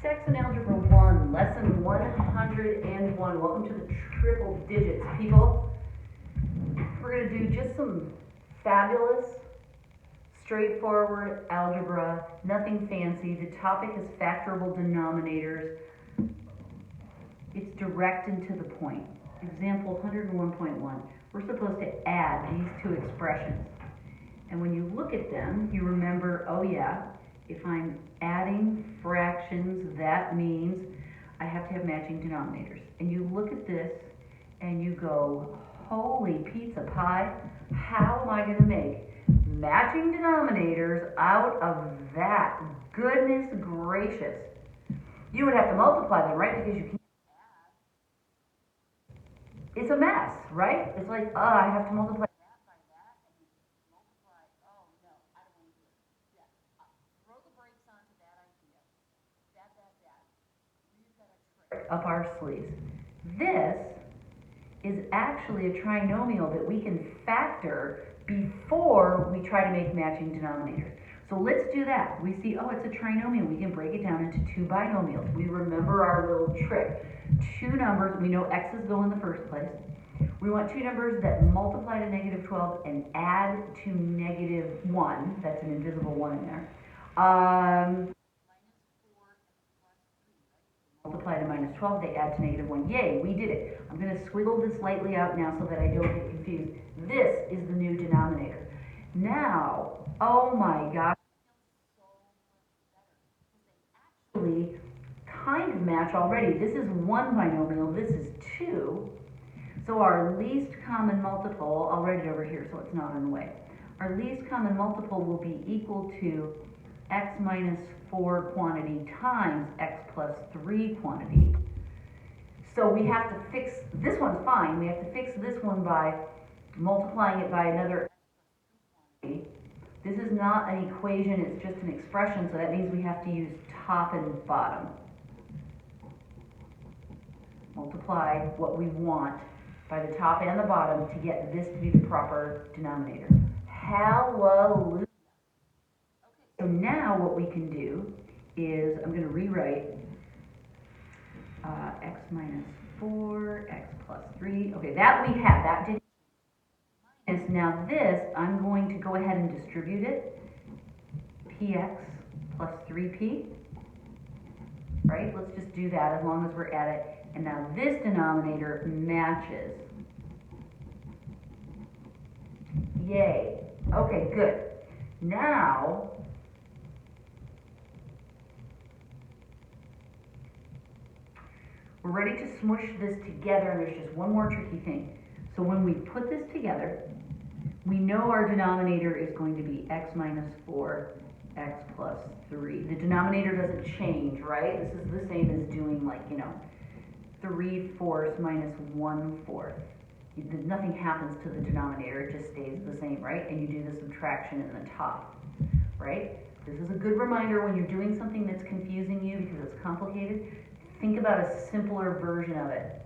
Saxon Algebra 1, Lesson 101. Welcome to the triple digits, people. We're going to do just some fabulous, straightforward algebra, nothing fancy. The topic is factorable denominators. It's direct and to the point. Example 101.1. We're supposed to add these two expressions. And when you look at them, you remember, oh yeah, if I'm adding fractions, that means I have to have matching denominators. And you look at this and you go, holy pizza pie, how am I going to make matching denominators out of that? Goodness gracious. You would have to multiply them, right? Because you can't add. It's a mess, right? It's like, oh, I have to multiply. Up our sleeves. This is actually a trinomial that we can factor before we try to make matching denominators. So let's do that. We see, oh, it's a trinomial. We can break it down into two binomials. We remember our little trick. Two numbers, we know x's go in the first place. We want two numbers that multiply to negative 12 and add to negative 1. That's an invisible 1 in there. Multiply to minus 12, they add to negative 1. Yay, we did it. I'm going to squiggle this slightly out now so that I don't get confused. This is the new denominator. Now, oh my gosh, actually kind of match already. This is one binomial, this is two. So our least common multiple, I'll write it over here so it's not in the way. Our least common multiple will be equal to x minus 4 quantity times x plus 3 quantity. So we have to fix, this one's fine, we have to fix this one by multiplying it by another quantity. This is not an equation, it's just an expression, so that means we have to use top and bottom. Multiply what we want by the top and the bottom to get this to be the proper denominator. Hallelujah. So now what we can do is, I'm going to rewrite x minus 4, x plus 3. Okay, that we have. That did. And now this, I'm going to go ahead and distribute it. Px plus 3p. Right? Let's just do that as long as we're at it. And now this denominator matches. Yay. Okay, good. Now, we're ready to smush this together, and there's just one more tricky thing. So when we put this together, we know our denominator is going to be x minus 4, x plus 3. The denominator doesn't change, right? This is the same as doing 3/4 minus 1/4. Nothing happens to the denominator, it just stays the same, right? And you do the subtraction in the top, right? This is a good reminder when you're doing something that's confusing you because it's complicated. Think about a simpler version of it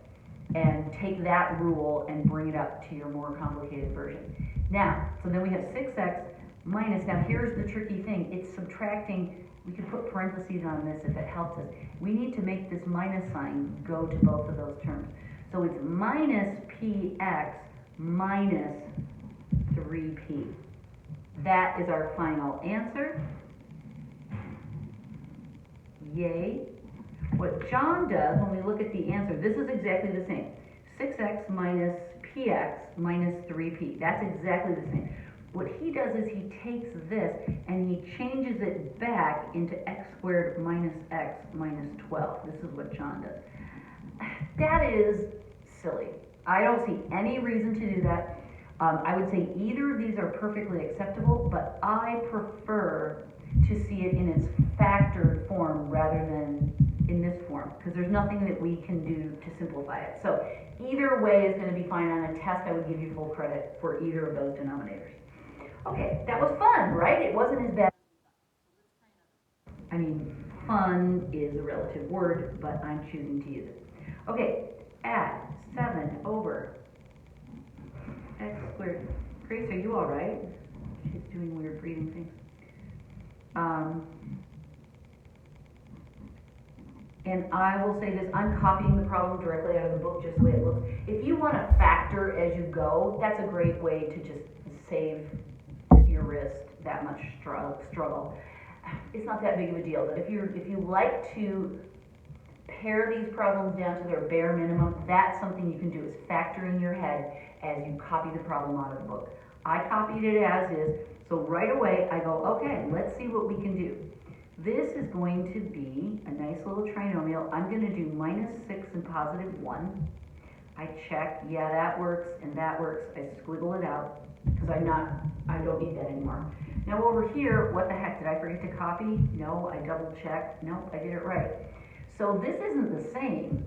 and take that rule and bring it up to your more complicated version. Now, so then we have 6x minus, now here's the tricky thing, it's subtracting. We could put parentheses on this if it helps us. We need to make this minus sign go to both of those terms. So it's minus px minus 3p. That is our final answer. Yay. What John does when we look at the answer, this is exactly the same. 6x minus px minus 3p. That's exactly the same. What he does is he takes this and he changes it back into x squared minus x minus 12. This is what John does. That is silly. I don't see any reason to do that. I would say either of these are perfectly acceptable, but I prefer to see it in its factored form rather than in this form, because there's nothing that we can do to simplify it. So either way is going to be fine. On a test, I would give you full credit for either of those denominators. Okay, that was fun, right? It wasn't as bad. I mean, fun is a relative word, but I'm choosing to use it. Okay, add 7 over x squared. Grace, are you all right? She's doing weird breathing things. And I will say this, I'm copying the problem directly out of the book just the way it looks. If you want to factor as you go, that's a great way to just save your wrist that much struggle. It's not that big of a deal, but if you like to pare these problems down to their bare minimum, that's something you can do, is factor in your head as you copy the problem out of the book. I copied it as is, so right away I go, okay, let's see what we can do. This is going to be a nice little trinomial. I'm going to do -6 and +1. I check, yeah, that works and that works. I squiggle it out because I don't need that anymore. Now over here, what the heck, did I forget to copy? No, I double checked. Nope, I did it right. So this isn't the same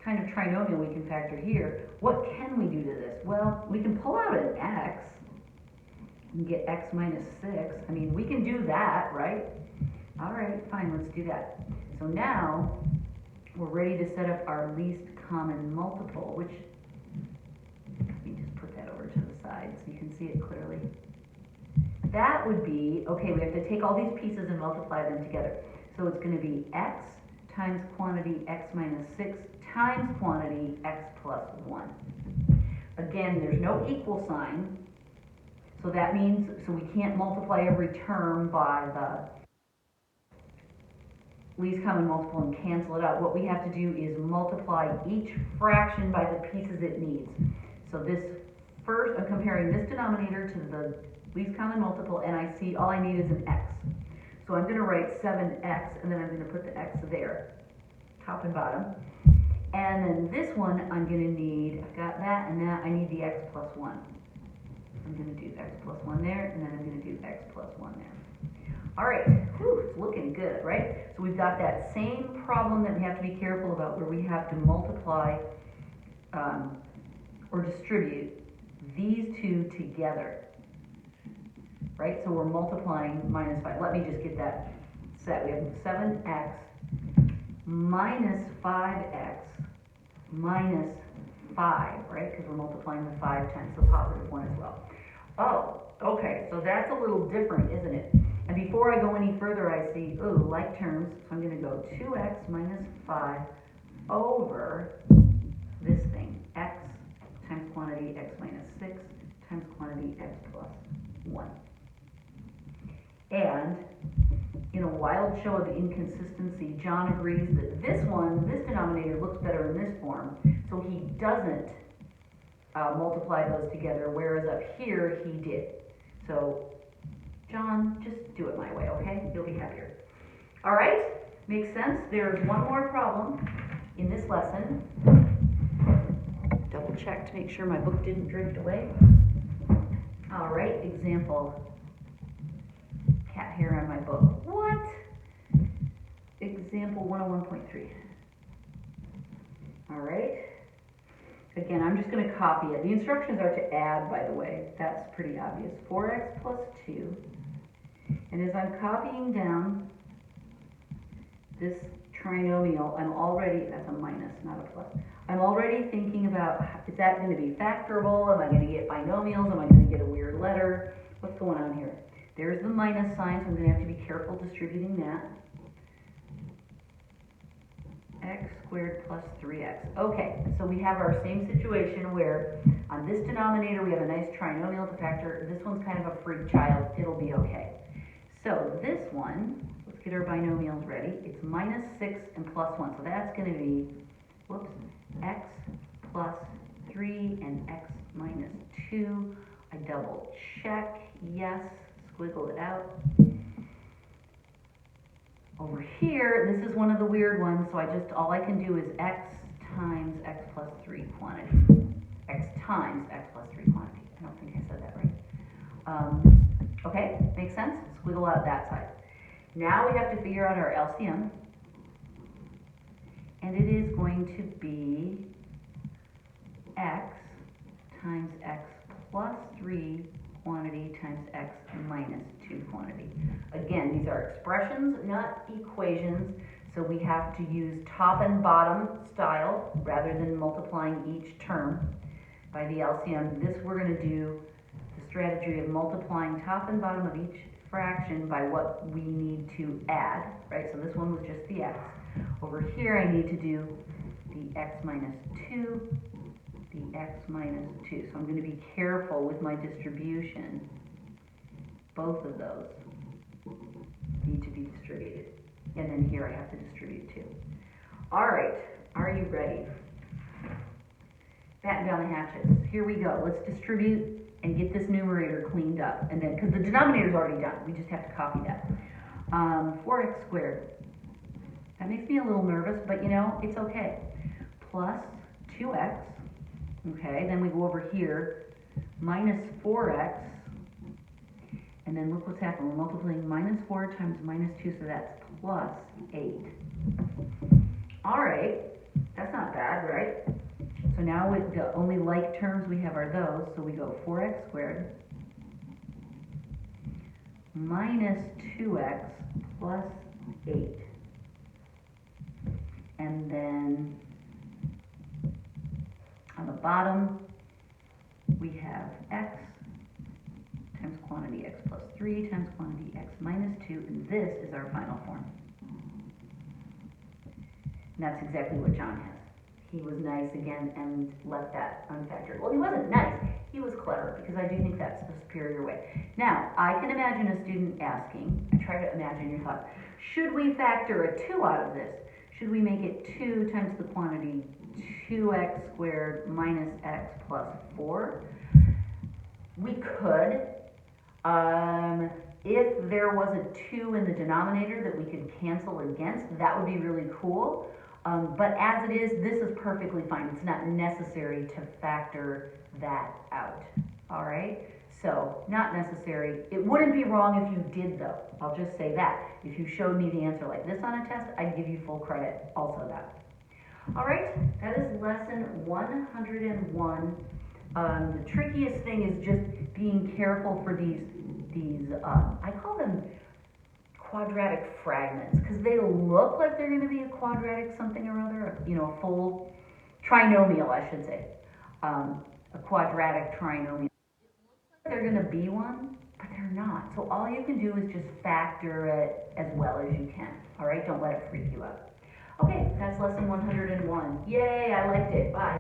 kind of trinomial we can factor here. What can we do to this? Well, we can pull out an x and get x minus 6. I mean, we can do that, right? All right, fine, let's do that. So now we're ready to set up our least common multiple, which, let me just put that over to the side so you can see it clearly. That would be, okay, we have to take all these pieces and multiply them together. So it's going to be x times quantity x minus 6 times quantity x plus 1. Again, there's no equal sign, so that means, so we can't multiply every term by the least common multiple and cancel it out. What we have to do is multiply each fraction by the pieces it needs. So this first, I'm comparing this denominator to the least common multiple, and I see all I need is an x. So I'm going to write 7x, and then I'm going to put the x there, top and bottom. And then this one, I'm going to need, I've got that and that, I need the x plus 1. I'm going to do x plus 1 there, and then I'm going to do x plus 1 there. All right, whew, it's looking good, right? So we've got that same problem that we have to be careful about, where we have to multiply or distribute these two together, right? So we're multiplying -5. Let me just get that set. We have 7x minus 5x minus 5, right? Because we're multiplying the 5 times the positive 1 as well. Oh, okay, so that's a little different, isn't it? And before I go any further, I see, ooh, like terms, so I'm going to go 2x minus 5 over this thing, x times quantity x minus 6 times quantity x plus 1. And in a wild show of inconsistency, John agrees that this denominator looks better in this form, so he doesn't multiply those together, whereas up here he did. So John, just do it my way, okay? You'll be happier. All right, makes sense. There's one more problem in this lesson. Double check to make sure my book didn't drift away. All right, example. Cat hair on my book. What? Example 101.3. All right. Again, I'm just going to copy it. The instructions are to add, by the way. That's pretty obvious. 4x plus 2. And as I'm copying down this trinomial, I'm already, that's a minus, not a plus. I'm already thinking about, is that going to be factorable? Am I going to get binomials? Am I going to get a weird letter? What's going on here? There's the minus sign, so I'm going to have to be careful distributing that. X squared plus 3x. Okay, so we have our same situation where on this denominator we have a nice trinomial to factor. This one's kind of a freak child. It'll be okay. So this one, let's get our binomials ready. It's minus 6 and plus 1. So that's going to be, whoops, x plus 3 and x minus 2. I double check, yes, squiggle it out. Over here, this is one of the weird ones, so all I can do is x times x plus 3 quantity. X times x plus 3 quantity. I don't think I said that right. Okay, makes sense? Squiggle out that side. Now we have to figure out our LCM. And it is going to be x times x plus 3 quantity times x minus 2 quantity. Again, these are expressions, not equations, so we have to use top and bottom style rather than multiplying each term by the LCM. This we're going to do the strategy of multiplying top and bottom of each fraction by what we need to add, right? So this one was just the x. Over here I need to do the x minus 2, the x minus 2. So I'm going to be careful with my distribution. Both of those need to be distributed. And then here I have to distribute 2. All right, are you ready? Batten down the hatches. Here we go. Let's distribute and get this numerator cleaned up. And then, because the denominator's already done, we just have to copy that. 4x squared. That makes me a little nervous, but you know, it's okay. Plus 2x, okay, then we go over here, minus 4x, and then look what's happened. We're multiplying minus 4 times minus 2, so that's plus 8. All right, that's not bad, right? So now with the only like terms we have are those, so we go 4x squared minus 2x plus 8. And then on the bottom, we have x times quantity x plus 3 times quantity x minus 2, and this is our final form. And that's exactly what John has. He was nice again and left that unfactored. Well, he wasn't nice, he was clever, because I do think that's the superior way. Now, I can imagine a student asking, I try to imagine your thoughts, should we factor a 2 out of this? Should we make it 2 times the quantity 2x squared minus x plus 4? We could. If there was a 2 in the denominator that we could cancel against, that would be really cool. But as it is, this is perfectly fine. It's not necessary to factor that out. All right? So, not necessary. It wouldn't be wrong if you did, though. I'll just say that. If you showed me the answer like this on a test, I'd give you full credit. Also that. All right? That is lesson 101. The trickiest thing is just being careful for these I call them quadratic fragments, because they look like they're going to be a quadratic something or other, you know, a full trinomial, I should say, a quadratic trinomial. They're going to be one, but they're not. So all you can do is just factor it as well as you can. All right, don't let it freak you out. Okay, that's lesson 101. Yay, I liked it. Bye.